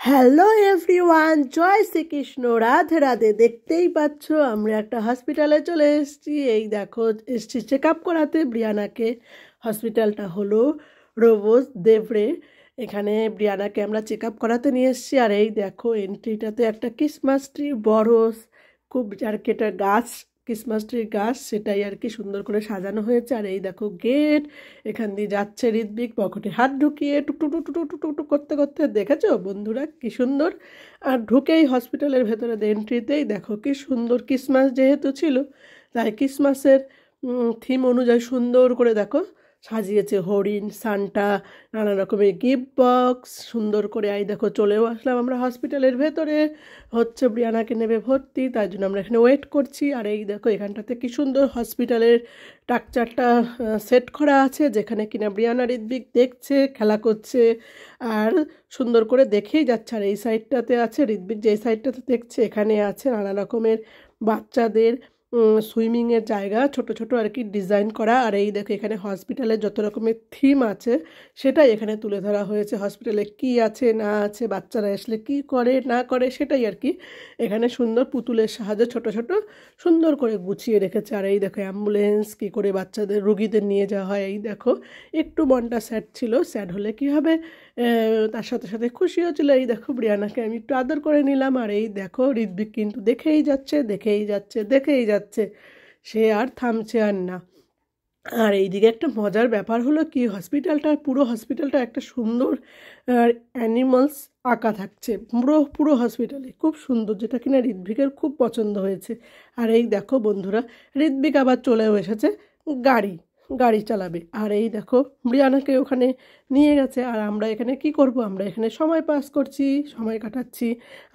Hello everyone, জয় শ্রীকৃষ্ণ, রাধে রাধে। দেখতেই পাচ্ছ আমরা একটা হসপিটালে চলে এসেছি। এই দেখো, এসছি চেক আপ করাতে ব্রিয়ানাকে। হসপিটালটা হলো রোবোস দেভরে। এখানে ব্রিয়ানাকে আমরা চেক আপ করাতে নিয়ে এসেছি। আর এই দেখো, এন্ট্রিটাতে একটা ক্রিসমাস ট্রি, বড় খুব আর কি একটা গাছ, ক্রিসমাস ট্রির গাছ, সেটাই আর কি সুন্দর করে সাজানো হয়েছে। আর এই দেখো গেট, এখান দিয়ে যাচ্ছে ঋত্বিক পকেটে হাত ঢুকিয়ে টুকটুক টুকটুক টুকটুক টুকটুক করতে করতে। দেখেছো বন্ধুরা কি সুন্দর। আর ঢুকেই হসপিটালের ভেতরে এন্ট্রিতেই দেখো কি সুন্দর, ক্রিসমাস যেহেতু ছিল তাই ক্রিসমাসের থিম অনুযায়ী সুন্দর করে দেখো সাজিয়েছে। হরিণ, সান্টা, নানা রকমের গিফট বক্স সুন্দর করে। এই দেখো চলেও আসলাম আমরা হসপিটালের ভেতরে। হচ্ছে ব্রিয়ানাকে নেবে ভর্তি, তাই জন্য আমরা এখানে ওয়েট করছি। আর এই দেখো এখানটাতে কি সুন্দর হসপিটালের স্ট্রাকচারটা সেট করা আছে, যেখানে কিনা ব্রিয়ানা ঋত্বিক দেখছে, খেলা করছে আর সুন্দর করে দেখেই যাচ্ছে। আর এই সাইডটাতে আছে ঋত্বিক, যে সাইডটাতে দেখছে এখানে আছে নানা রকমের বাচ্চাদের সুইমিংয়ের জায়গা, ছোট ছোট আর কি ডিজাইন করা। আর এই দেখো এখানে হসপিটালের যত রকমের থিম আছে সেটাই এখানে তুলে ধরা হয়েছে। হসপিটালে কি আছে না আছে, বাচ্চারা আসলে কি করে না করে, সেটাই আর কি এখানে সুন্দর পুতুলের সাহায্যে ছোট ছোট সুন্দর করে গুছিয়ে রেখেছে। আর এই দেখো অ্যাম্বুলেন্স কী করে বাচ্চাদের রুগীদের নিয়ে যাওয়া হয়। এই দেখো একটু মনটা স্যাড ছিল, স্যাড হলে কি হবে, তার সাথে সাথে খুশিও ছিল। এই দেখো ব্রিয়ানাকে আমি একটু আদর করে নিলাম। আর এই দেখো ঋত্বিক কিন্তু দেখেই যাচ্ছে দেখেই যাচ্ছে দেখেই যাচ্ছে, সে আর থামছে আর না। আর এইদিকে একটা মজার ব্যাপার হলো কি, পুরো হসপিটালটা একটা সুন্দর অ্যানিমালস আঁকা থাকছে পুরো পুরো হসপিটালে, খুব সুন্দর, যেটা কিনা ঋত্বিকের খুব পছন্দ হয়েছে। আর এই দেখো বন্ধুরা, ঋত্বিক আবার চলেও এসেছে গাড়ি গাড়ি চালাবে। আর এই দেখো ব্রিয়ানাকে ওখানে নিয়ে গেছে। আর আমরা এখানে কি করব, আমরা এখানে সময় পাস করছি, সময় কাটাচ্ছি।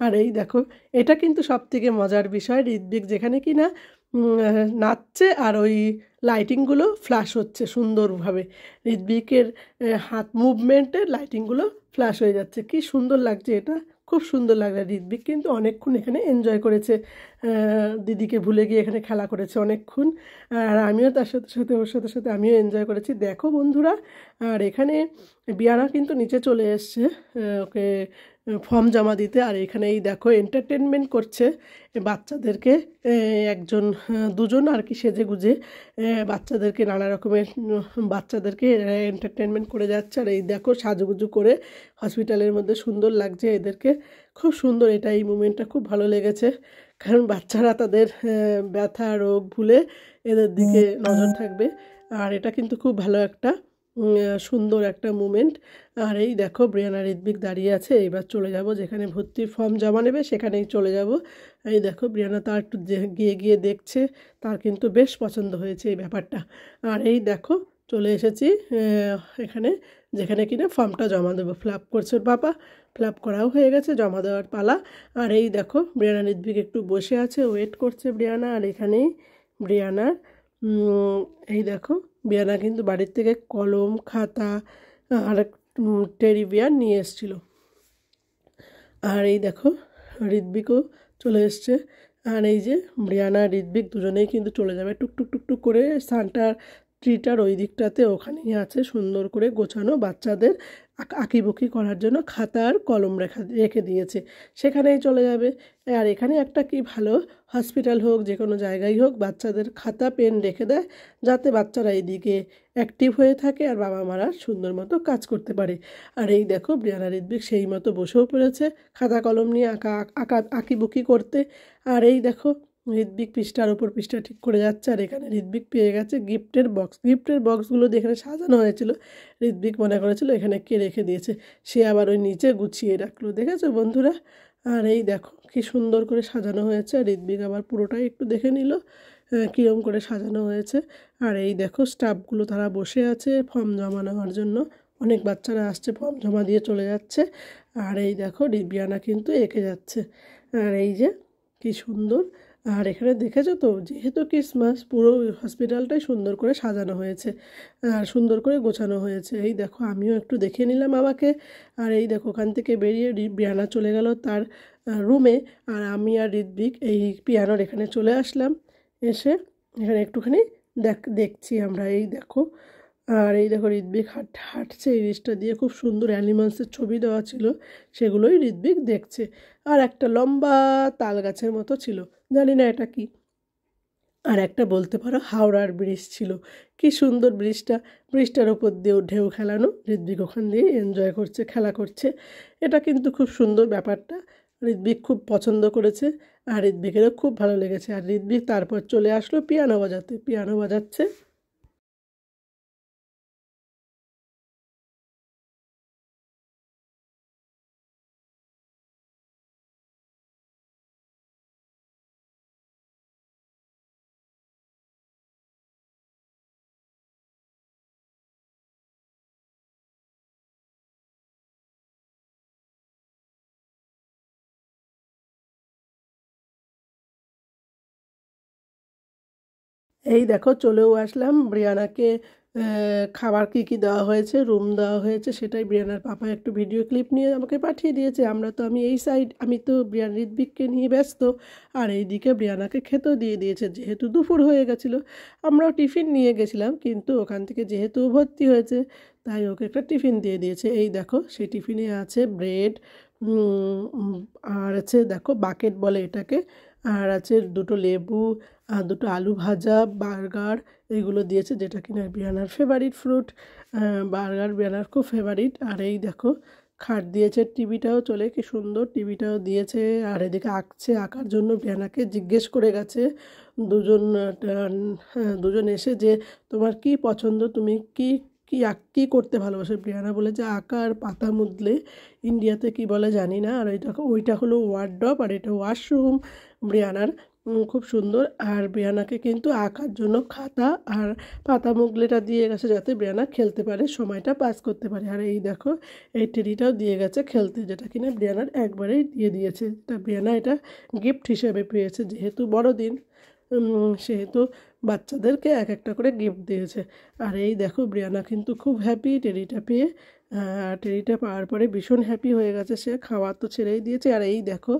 আর এই দেখো, এটা কিন্তু সব থেকে মজার বিষয়, ঋত্বিক যেখানে কি না নাচছে আর ওই লাইটিংগুলো ফ্ল্যাশ হচ্ছে সুন্দরভাবে। ঋত্বিকের হাত মুভমেন্টে লাইটিংগুলো ফ্ল্যাশ হয়ে যাচ্ছে, কি সুন্দর লাগছে, এটা খুব সুন্দর লাগছে। ঋত্বিক কিন্তু অনেকক্ষণ এখানে এনজয় করেছে, দিদিকে ভুলে গিয়ে এখানে খেলা করেছে অনেকক্ষণ। আর আমিও তার সাথে সাথে ওর সাথে সাথে আমিও এনজয় করেছি। দেখো বন্ধুরা, আর এখানে বিয়ানা কিন্তু নিচে চলে এসছে ওকে ফর্ম জমা দিতে। আর এখানে এই দেখো এন্টারটেনমেন্ট করছে বাচ্চাদেরকে, একজন দুজন আর কি সেজে গুজে বাচ্চাদেরকে নানা রকমের বাচ্চাদেরকে এন্টারটেনমেন্ট করে যাচ্ছে। আর এই দেখো সাজুগুজু করে হসপিটালের মধ্যে সুন্দর লাগছে এদেরকে, খুব সুন্দর। এটা এই মুমেন্টটা খুব ভালো লেগেছে, কারণ বাচ্চারা তাদের ব্যথা রোগ ভুলে এদের দিকে নজর থাকবে। আর এটা কিন্তু খুব ভালো একটা সুন্দর একটা মুমেন্ট। আর এই দেখো ব্রিয়ানা ঋত্বিক দাঁড়িয়ে আছে, এবার চলে যাব যেখানে ভর্তির ফর্ম জমা নেবে সেখানেই চলে যাব। এই দেখো ব্রিয়ানা তার একটু গিয়ে গিয়ে দেখছে, তার কিন্তু বেশ পছন্দ হয়েছে এই ব্যাপারটা। আর এই দেখো চলে এসেছি এখানে, যেখানে কিনা ফর্মটা জমা দেবো। ফিল আপ করছে ওর বাবা, ফিল আপ করাও হয়ে গেছে, জমা দেওয়ার পালা। আর এই দেখো ব্রিয়ানা ঋত্বিক একটু বসে আছে, ওয়েট করছে ব্রিয়ানা। আর এখানেই ব্রিয়ানার এই দেখো ব্রিয়ানা কিন্তু বাড়ির থেকে কলম, খাতা আর টেডি বিয়ার নিয়ে এসেছিল। আর এই দেখো ঋত্বিকও চলে এসছে। আর এই যে ব্রিয়ানা ঋত্বিক দুজনেই কিন্তু চলে যাবে টুকটুক টুকটুক করে। সান্টার ট্রিটার ওই দিকটাতে ওখানেই আছে সুন্দর করে গোছানো, বাচ্চাদের আঁকিবুকি করার জন্য খাতা আর কলম রেখে দিয়েছে, সেখানেই চলে যাবে। আর এখানে একটা কি ভালো, হসপিটাল হোক যে কোনো জায়গায় হোক, বাচ্চাদের খাতা পেন রেখে দেয় যাতে বাচ্চারা এইদিকে অ্যাক্টিভ হয়ে থাকে আর বাবা মারা সুন্দর মতো কাজ করতে পারে। আর এই দেখো ব্রিয়ানা ঋত্বিক সেই মতো বসেও পড়েছে খাতা কলম নিয়ে আঁকিবুকি করতে। আর এই দেখো ঋত্বিক পৃষ্ঠার ওপর পৃষ্ঠা ঠিক করে যাচ্ছে। আর এখানে ঋত্বিক পেয়ে গেছে গিফটের বক্সগুলো এখানে সাজানো হয়েছিল, ঋত্বিক মনে করেছিল এখানে কে রেখে দিয়েছে, সে আবার ওই নিচে গুছিয়ে রাখলো, দেখেছো বন্ধুরা। আর এই দেখো কি সুন্দর করে সাজানো হয়েছে, ঋত্বিক আবার পুরোটাই একটু দেখে নিল কীরকম করে সাজানো হয়েছে। আর এই দেখো স্টাফগুলো তারা বসে আছে ফর্ম জমা নেওয়ার জন্য, অনেক বাচ্চারা আসছে ফর্ম জমা দিয়ে চলে যাচ্ছে। আর এই দেখো ব্রিয়ানা কিন্তু এঁকে যাচ্ছে। আর এই যে কি সুন্দর। আর এখানে দেখেছো তো, যেহেতু ক্রিসমাস, পুরো হসপিটালটাই সুন্দর করে সাজানো হয়েছে আর সুন্দর করে গোছানো হয়েছে। এই দেখো আমিও একটু দেখে নিলাম আমাকে। আর এই দেখো ওখান থেকে বেরিয়ে ব্রিয়ানা চলে গেল তার রুমে। আর আমি আর ঋত্বিক এই পিয়ানোর এখানে চলে আসলাম, এসে এখানে একটুখানি দেখছি আমরা। এই দেখো আর এই দেখো ঋত্বিক হাঁটছে, এই জিনিসটা দিয়ে খুব সুন্দর অ্যানিমালসের ছবি দেওয়া ছিল, সেগুলোই ঋত্বিক দেখছে। আর একটা লম্বা তাল গাছের মতো ছিল, জানি না এটা কি। আর একটা বলতে পারো হাওড়ার ব্রিজ ছিল, কি সুন্দর ব্রিজটা, ব্রিজটার ওপর দিয়েও ঢেউ খেলানো, ঋত্বিক ওখান দিয়ে এনজয় করছে, খেলা করছে। এটা কিন্তু খুব সুন্দর ব্যাপারটা, ঋত্বিক খুব পছন্দ করেছে, আর ঋত্বিকেরও খুব ভালো লেগেছে। আর ঋত্বিক তারপর চলে আসলো পিয়ানো বাজাতে, পিয়ানো বাজাচ্ছে। এই দেখো চলেও আসলাম, ব্রিয়ানাকে খাবার কী কী দেওয়া হয়েছে, রুম দেওয়া হয়েছে, সেটাই ব্রিয়ানার পাপা একটু ভিডিও ক্লিপ নিয়ে আমাকে পাঠিয়ে দিয়েছে। আমি এই সাইড, আমি তো ঋত্বিককে নিয়ে ব্যস্ত, আর এইদিকে ব্রিয়ানাকে খেতেও দিয়ে দিয়েছে, যেহেতু দুপুর হয়ে গেছিলো। আমরাও টিফিন নিয়ে গেছিলাম, কিন্তু ওখান থেকে যেহেতু ভর্তি হয়েছে তাই ওকে একটা টিফিন দিয়ে দিয়েছে। এই দেখো সেই টিফিনে আছে ব্রেড, আর আছে দেখো বাকেট বলে এটাকে, আর আছে দুটো লেবু, আর দুটো আলু ভাজা, বার্গার, এইগুলো দিয়েছে, যেটা কিনা বিয়ানার ফেভারিট ফ্রুট। বার্গার বিয়ানার খুব ফেভারিট। আর এই দেখো খাট দিয়েছে, টিভিটাও চলে, কি সুন্দর টিভিটাও দিয়েছে। আর এদিকে আঁকছে, আঁকার জন্য বিয়ানাকে জিজ্ঞেস করে গেছে দুজন, দুজন এসে যে তোমার কি পছন্দ, তুমি কি কী করতে ভালোবাসো। ব্রিয়ানা বলেছে আঁকা আর পাতা মুদলে, ইন্ডিয়াতে কি বলে জানি না। আর ওইটা হলো ওয়ার্ডরোব, আর এটা ওয়াশরুম ব্রিয়ানার। খুব সুন্দর। আর ব্রিয়ানাকে কিন্তু আঁকার জন্য খাতা আর পাতা মুগলেটা দিয়ে গেছে, যাতে ব্রিয়ানা খেলতে পারে, সময়টা পাস করতে পারে। আর এই দেখো এই টেডিটাও দিয়ে গেছে খেলতে, যেটা কিনা ব্রিয়ানার একবারেই দিয়ে দিয়েছে। ব্রিয়ানা এটা গিফট হিসেবে পেয়েছে, যেহেতু বড়দিন, সেহেতু বাচ্চাদেরকে এক একটা করে গিফট দিয়েছে। আর এই দেখো ব্রিয়ানা কিন্তু খুব হ্যাপি টেডিটা পেয়ে। টেডিটা পাওয়ার পরে ভীষণ হ্যাপি হয়ে গেছে সে, খাওয়া তো ছেড়েই দিয়েছে। আর এই দেখো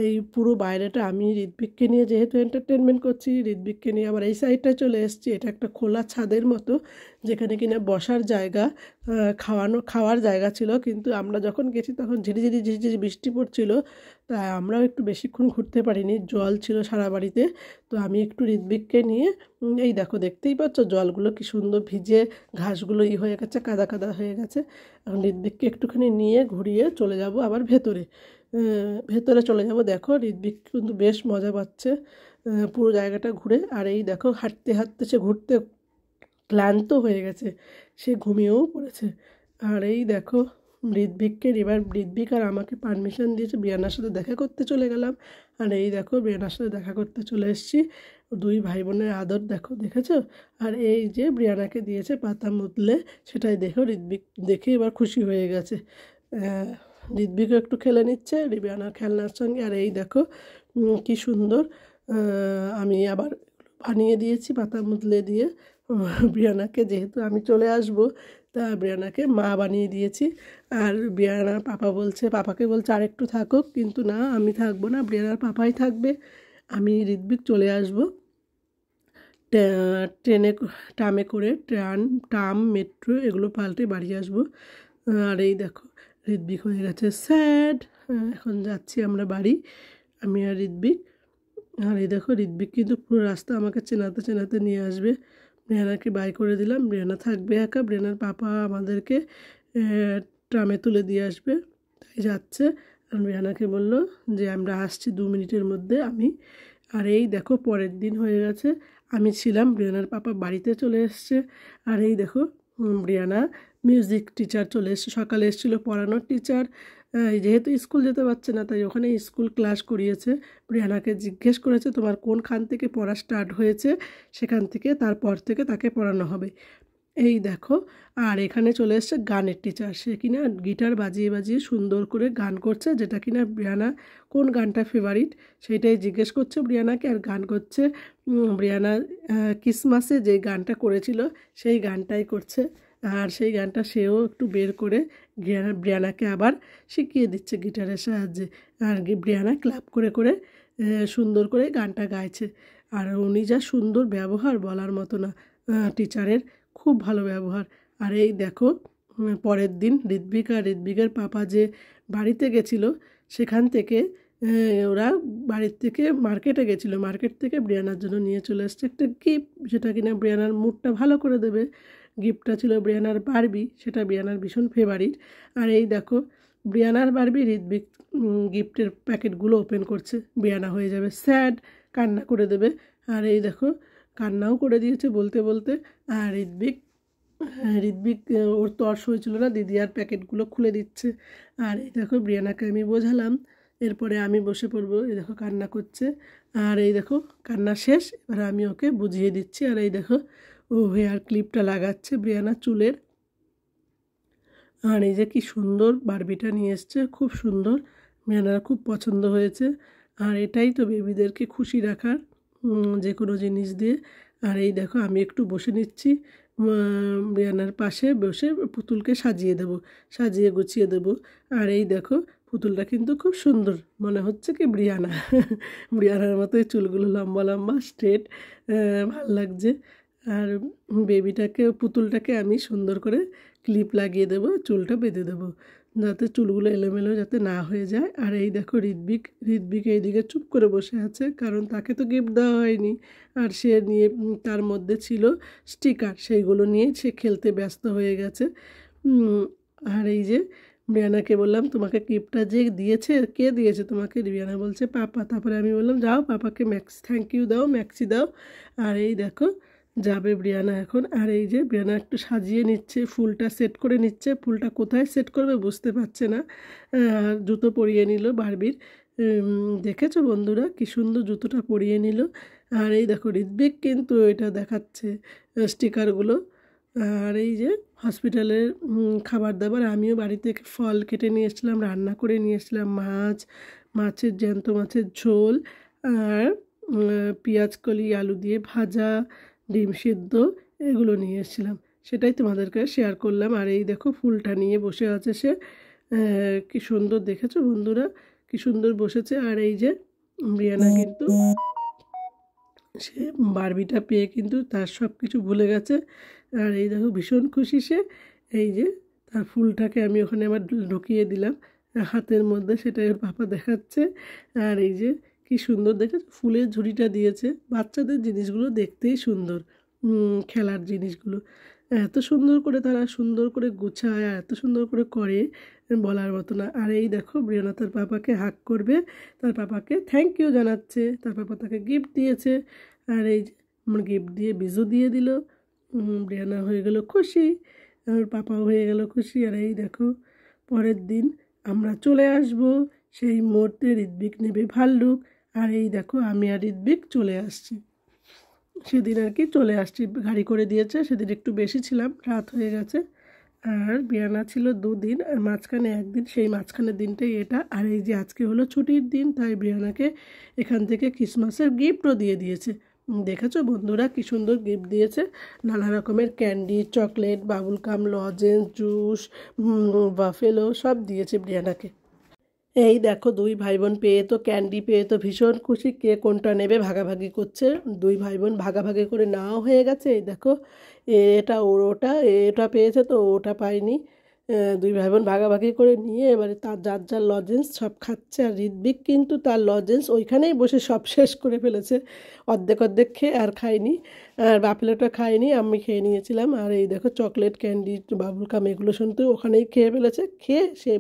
এই পুরো বাইরেটা আমি ঋত্বিককে নিয়ে যেহেতু এন্টারটেনমেন্ট করছি, ঋত্বিককে নিয়ে আবার এই সাইডটায় চলে এসেছি। এটা একটা খোলা ছাদের মতো, যেখানে কিনা বসার জায়গা, খাওয়ার জায়গা ছিল, কিন্তু আমরা যখন গেছি তখন ঝিরিঝিরি ঝিরিঝিরি বৃষ্টি পড়ছিল, তাই আমরাও একটু বেশিক্ষণ ঘুরতে পারিনি, জল ছিল সারা বাড়িতে। তো আমি একটু ঋত্বিককে নিয়ে, এই দেখো দেখতেই পাচ্ছ জলগুলো কি সুন্দর ভিজে, ঘাসগুলো হয়ে গেছে, কাদা কাদা হয়ে গেছে। এখন ঋত্বিককে একটুখানি নিয়ে ঘুরিয়ে চলে যাব আবার ভেতরে, ভেতরে চলে যাব। দেখো ঋত্বিক কিন্তু বেশ মজা পাচ্ছে পুরো জায়গাটা ঘুরে। আর এই দেখো হাঁটতে হাঁটতে সে ঘুরতে ক্লান্ত হয়ে গেছে, সে ঘুমিয়েও পড়েছে। আর এই দেখো ঋত্বিক আর আমাকে পারমিশন দিয়েছে, বিয়ানার সাথে দেখা করতে চলে গেলাম। আর এই দেখো বিয়ানার সাথে দেখা করতে চলে এসেছি, দুই ভাই বোনের আদর দেখো, দেখেছো। আর এই যে ব্রিয়ানাকে দিয়েছে পাতা মুতলে, সেটাই দেখো ঋত্বিক দেখে এবার খুশি হয়ে গেছে। ঋত্বিকও একটু খেলে নিচ্ছে ব্রিয়ানার খেলনার সঙ্গে। আর এই দেখো কি সুন্দর, আমি আবার বানিয়ে দিয়েছি পাতা মুতলে দিয়ে ব্রিয়ানাকে, যেহেতু আমি চলে আসব, তা ব্রিয়ানাকে মা বানিয়ে দিয়েছি। আর ব্রিয়ানার পাপাকে বলছে আর একটু থাকুক, কিন্তু না, আমি থাকবো না, ব্রিয়ানার পাপাই থাকবে, আমি ঋত্বিক চলে আসব ট্রেনে, ট্রামে করে, ট্রাম মেট্রো এগুলো পাল্টে বাড়ি আসবো। আর এই দেখো ঋত্বিক হয়ে গেছে স্যাড। এখন যাচ্ছি আমরা বাড়ি, আমি আর ঋত্বিক। আর এই দেখো ঋত্বিক কিন্তু পুরো রাস্তা আমাকে চেনাতে চেনাতে নিয়ে আসবে। ব্রিয়ানাকে বাই করে দিলাম, ব্রিয়ানা থাকবে একা, ব্রিয়ানার পাপা আমাদেরকে ট্রামে তুলে দিয়ে আসবে, তাই যাচ্ছে। আর ব্রিয়ানাকে বললো যে আমরা আসছি 2 মিনিটের মধ্যে আমি। আর এই দেখো পরের দিন হয়ে গেছে, আমি ছিলাম, ব্রিয়ানার পাপা বাড়িতে চলে এসছে। আর এই দেখো ব্রিয়ানা মিউজিক টিচার চলে এসছে, সকালে এসেছিলো পড়ানোর টিচার, যেহেতু স্কুল যেতে পারছে না তাই ওখানে স্কুল ক্লাস করিয়েছে। ব্রিয়ানাকে জিজ্ঞেস করেছে তোমার কোনখান থেকে পড়া স্টার্ট হয়েছে, সেখান থেকে তারপর থেকে তাকে পড়ানো হবে। এই দেখো, আর এখানে চলে এসছে গানের টিচার, সে কিনা গিটার বাজিয়ে বাজিয়ে সুন্দর করে গান করছে, যেটা কিনা ব্রিয়ানা কোন গানটা ফেভারিট সেইটাই জিজ্ঞেস করছে ব্রিয়ানাকে, আর গান করছে ব্রিয়ানা ক্রিসমাসে যে গানটা করেছিল সেই গানটাই করছে। আর সেই গানটা সেও একটু বের করে ব্রিয়ানাকে আবার শিখিয়ে দিচ্ছে গিটারের সাহায্যে। আর ব্রিয়ানা ক্লাপ করে করে সুন্দর করে গানটা গাইছে। আর উনি যা সুন্দর ব্যবহার বলার মতো না টিচারের, খুব ভালো ব্যবহার। আর এই দেখো পরের দিন ঋত্বিক আর ঋত্বিকের পাপা যে বাড়িতে গেছিলো সেখান থেকে ওরা বাড়ির থেকে মার্কেটে গেছিলো, মার্কেট থেকে ব্রিয়ানার জন্য নিয়ে চলে এসছে একটা গিফট, যেটা কিনা ব্রিয়ানার মুডটা ভালো করে দেবে। গিফটটা ছিল ব্রিয়ানার বারবি, সেটা ব্রিয়ানার ভীষণ ফেভারিট। আর এই দেখো ব্রিয়ানার বারবি ঋত্বিক গিফটের প্যাকেটগুলো ওপেন করছে। ব্রিয়ানা হয়ে যাবে স্যাড, কান্না করে দেবে। আর এই দেখো কান্নাও করে দিয়েছে বলতে বলতে। আর ঋত্বিক ওর তর্স হয়েছিল না, দিদি আর প্যাকেটগুলো খুলে দিচ্ছে। আর এই দেখো ব্রিয়ানাকে আমি বোঝালাম, এরপরে আমি বসে পড়বো। এই দেখো কান্না করছে, আর এই দেখো কান্না শেষ, এবার আমি ওকে বুঝিয়ে দিচ্ছি। আর এই দেখো ও হেয়ার ক্লিপটা লাগাচ্ছে ব্রিয়ানার চুলের। আর এই যে কি সুন্দর বারবিটা নিয়ে এসছে, খুব সুন্দর, ব্রিয়ানার খুব পছন্দ হয়েছে। আর এটাই তো বেবিদেরকে খুশি রাখার, যে কোনো জিনিস দিয়ে। আর এই দেখো আমি একটু বসে নিচ্ছি ব্রিয়ানার পাশে, বসে পুতুলকে সাজিয়ে গুছিয়ে দেবো। আর এই দেখো পুতুলটা কিন্তু খুব সুন্দর, মনে হচ্ছে কি ব্রিয়ানা ব্রিয়ানার মতোই চুলগুলো লম্বা লম্বা স্ট্রেট, ভাল লাগছে। আর পুতুলটাকে আমি সুন্দর করে ক্লিপ লাগিয়ে দেবো, চুলটা বেঁধে দেবো যাতে চুলগুলো এলোমেলো যাতে না হয়ে যায়। আর এই দেখো ঋত্বিক এইদিকে চুপ করে বসে আছে, কারণ তাকে তো গিফট দেওয়া হয়নি। আর সে নিয়ে তার মধ্যে ছিল স্টিকার, সেইগুলো নিয়ে সে খেলতে ব্যস্ত হয়ে গেছে। আর এই যে ব্রিয়ানাকে বললাম তোমাকে গিফটটা যে দিয়েছে, কে দিয়েছে তোমাকে? ব্রিয়ানা বলছে পাপা। তারপরে আমি বললাম যাও পাপাকে থ্যাংক ইউ দাও, ম্যাক্সি দাও। আর এই দেখো যাবে ব্রিয়ানা এখন। আর এই যে ব্রিয়ানা একটু সাজিয়ে নিচ্ছে, ফুলটা সেট করে নিচ্ছে। ফুলটা কোথায় সেট করবে বুঝতে পারছে না। জুতো পরিয়ে নিল বারবির, দেখেছো বন্ধুরা কি সুন্দর জুতোটা পরিয়ে নিল। আর এই দেখো ঋত্বিক কিন্তু এটা দেখাচ্ছে স্টিকারগুলো। আর এই যে হসপিটালের খাবার দাবার, আমিও বাড়ি থেকে ফল কেটে নিয়ে এসেছিলাম, রান্না করে নিয়ে এসেছিলাম জ্যান্ত মাছের ঝোল, আর পেঁয়াজ কলি আলু দিয়ে ভাজা, ডিম সিদ্ধ, এগুলো নিয়ে এসেছিলাম, সেটাই তোমাদেরকে শেয়ার করলাম। আর এই দেখো ফুলটা নিয়ে বসে আছে সে, কি সুন্দর দেখেছো বন্ধুরা, কি সুন্দর বসেছে। আর এই যে ব্রিয়ানা কিন্তু সে বারবিটা পেয়ে কিন্তু তার সব কিছু ভুলে গেছে। আর এই দেখো ভীষণ খুশি সে। এই যে তার ফুলটাকে আমি ওখানে আবার ঢুকিয়ে দিলাম হাতের মধ্যে, সেটাই ওর পাপা দেখাচ্ছে। আর এই যে কি সুন্দর দেখে ফুলের ঝুড়িটা দিয়েছে। বাচ্চাদের জিনিসগুলো দেখতেই সুন্দর, খেলার জিনিসগুলো এত সুন্দর করে তারা সুন্দর করে গুছায়, আর এত সুন্দর করে করে বলার মতো না। আর এই দেখো ব্রিয়ানা তার পাপাকে হাগ করবে, তার পাপাকে থ্যাংক ইউ জানাচ্ছে, তার পাপা তাকে গিফট দিয়েছে। আর এই যে গিফট দিয়ে বিজু দিয়ে দিল, ব্রিয়ানা হয়ে গেল খুশি, আর পাপাও হয়ে গেল খুশি। আর এই দেখো পরের দিন আমরা চলে আসব, সেই মুহূর্তে ঋত্বিক নেবে ভাল্লুক। আর এই দেখো আমি আর ঋত্বিক চলে আসছি, সেদিন আর কি চলে আসছি, গাড়ি করে দিয়েছে, সেদিন একটু বেশি ছিলাম, রাত হয়ে গেছে। আর ব্রিয়ানা ছিল 2 দিন, আর মাঝখানে একদিন, সেই মাঝখানের দিনটাই এটা। আর এই যে আজকে হলো ছুটির দিন, তাই ব্রিয়ানাকে এখান থেকে ক্রিসমাসের গিফটও দিয়ে দিয়েছে। দেখেছো বন্ধুরা কি সুন্দর গিফট দিয়েছে, নানা রকমের ক্যান্ডি, চকলেট, বাবুলকাম, লজেন্স, জুস, বাফেলো সব দিয়েছে ব্রিয়ানাকে। এই দেখো 2 ভাই বোন পেয়ে তো, ক্যান্ডি পেয়ে তো ভীষণ খুশি, কে কোনটা নেবে ভাগাভাগি করছে। 2 ভাই বোন ভাগাভাগি করে নেওয়া হয়ে গেছে। এই দেখো এটা ওর, এটা পেয়েছে তো ওটা পায়নি। 2 ভাই বোন ভাগাভাগি করে নিয়ে এবারে তার যার লজেন্স সব খাচ্ছে। আর ঋত্বিক কিন্তু তার লজেন্স ওইখানেই বসে সব শেষ করে ফেলেছে, অর্ধেক খেয়ে আর খায়নি। আর বাফেলোটা খায়নি, আমি খেয়ে নিয়েছিলাম। আর এই দেখো চকলেট, ক্যান্ডি, বাবুলকাম এগুলো শুনতে ওখানেই খেয়ে ফেলেছে। খেয়ে সে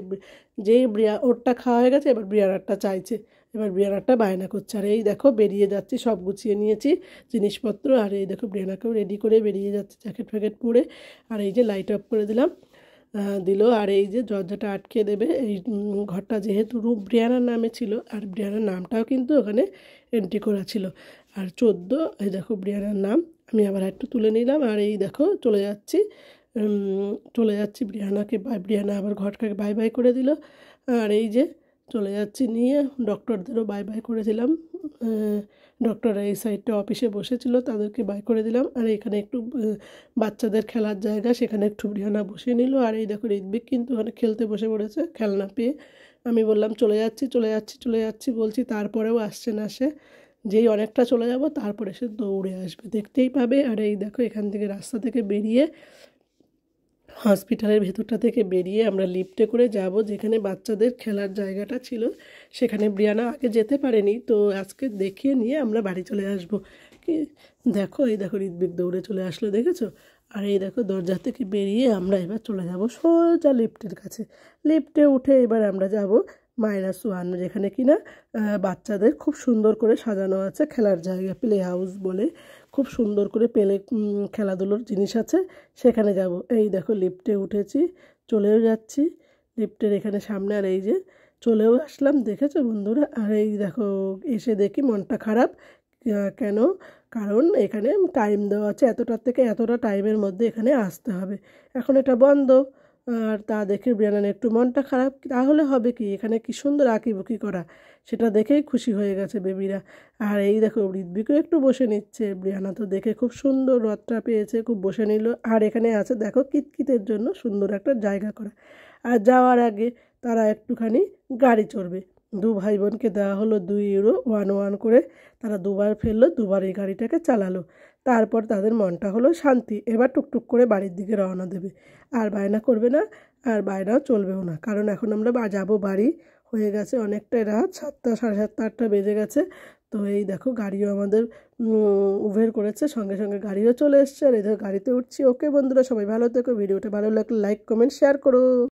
যেই ওরটা খাওয়া হয়ে গেছে, এবার ব্রিয়ানারটা চাইছে, এবার ব্রিয়ানারটা বায়না করছে। আর এই দেখো বেরিয়ে যাচ্ছি, সব গুছিয়ে নিয়েছি জিনিসপত্র। আর এই দেখো ব্রিয়ানাকেও রেডি করে বেরিয়ে যাচ্ছে জ্যাকেট ফ্যাকেট পরে। আর এই যে লাইট অফ করে দিলাম, দিল। আর এই যে দরজাটা আটকে দেবে, এই ঘরটা যেহেতু রূপ ব্রিয়ানার নামে ছিল, আর ব্রিয়ানার নামটাও কিন্তু ওখানে এন্ট্রি করা ছিল। আর 14, এই দেখো ব্রিয়ানার নাম, আমি আবার একটু তুলে নিলাম। আর এই দেখো চলে যাচ্ছি ব্রিয়ানাকে ব্রিয়ানা আবার ঘরটাকে বাই বাই করে দিল। আর এই যে চলে যাচ্ছি নিয়ে, ডক্টরদেরও বাই বাই করেছিলাম, ডক্টররা এই সাইডটা অফিসে বসেছিল, তাদেরকে বাই করে দিলাম। আর এখানে একটু বাচ্চাদের খেলার জায়গা, সেখানে একটু ব্রিয়ানা বসে নিল। আর এই দেখো ঋত্বিক কিন্তু ওখানে খেলতে বসে পড়েছে খেলনা পেয়ে। আমি বললাম চলে যাচ্ছি বলছি, তারপরেও আসছে না সে, যেই অনেকটা চলে যাব তারপরে সে দৌড়ে আসবে, দেখতেই পাবে। আর এই দেখো এখান থেকে রাস্তা থেকে বেরিয়ে হসপিটালের ভেতরটা থেকে বেরিয়ে আমরা লিফটে করে যাব যেখানে বাচ্চাদের খেলার জায়গাটা ছিল, সেখানে ব্রিয়ানা আগে যেতে পারেনি, তো আজকে দেখিয়ে নিয়ে আমরা বাড়ি চলে আসব। কি দেখো, এই দেখো ঋত্বিক দৌড়ে চলে আসলো, দেখেছো? আর এই দেখো দরজা থেকে বেরিয়ে আমরা এবার চলে যাব সোজা লিফটের কাছে। লিফটে উঠে এবার আমরা যাব -1, যেখানে কিনা বাচ্চাদের খুব সুন্দর করে সাজানো আছে খেলার জায়গা, প্লে হাউস বলে, খুব সুন্দর করে খেলাধুলোর জিনিস আছে, সেখানে যাব। এই দেখো লিফটে উঠেছি, চলেও যাচ্ছি লিফটের এখানে সামনে। আর এই যে চলেও আসলাম, দেখেছো বন্ধুরা? আর এই দেখো এসে দেখি মনটা খারাপ। কেন? কারণ এখানে টাইম দেওয়া আছে, এতটার থেকে এতটা টাইমের মধ্যে এখানে আসতে হবে, এখন এটা বন্ধ। আর তা দেখে ব্রিয়ানার একটু মনটা খারাপ। তাহলে হবে কি, এখানে কি সুন্দর আঁকিবুকি করা, সেটা দেখেই খুশি হয়ে গেছে বেবিরা। আর এই দেখো ঋত্বিকও একটু বসে নিচ্ছে, ব্রিয়ানা তো দেখে খুব সুন্দর রথটা পেয়েছে, খুব বসে নিল। আর এখানে আছে দেখো কিতকিতের জন্য সুন্দর একটা জায়গা করা। আর যাওয়ার আগে তারা একটুখানি গাড়ি চড়বে। দু ভাই বোনকে দেওয়া হলো 2 ইউরো, 1 করে। তারা দুবার ফেললো, দুবার এই গাড়িটাকে চালালো। তারপর তাদের মনটা হলো শান্তি, এবার টুকটুক করে বাড়ির দিকে রওনা দেবে। আর বায়না করবে না, আর বায়নাও চলবেও না, কারণ এখন আমরা যাবো বাড়ি। হয়ে গেছে অনেকটাই রাত, 7টা, 7:30, 8টা বেজে গেছে। তো এই দেখো গাড়িও আমাদের উবের করেছে, সঙ্গে সঙ্গে গাড়িও চলে এসছে। আর এই দেখো গাড়িতে উঠছি। ওকে বন্ধুরা, সবাই ভালো থেকো, ভিডিওটা ভালো লাগলে লাইক কমেন্ট শেয়ার করো।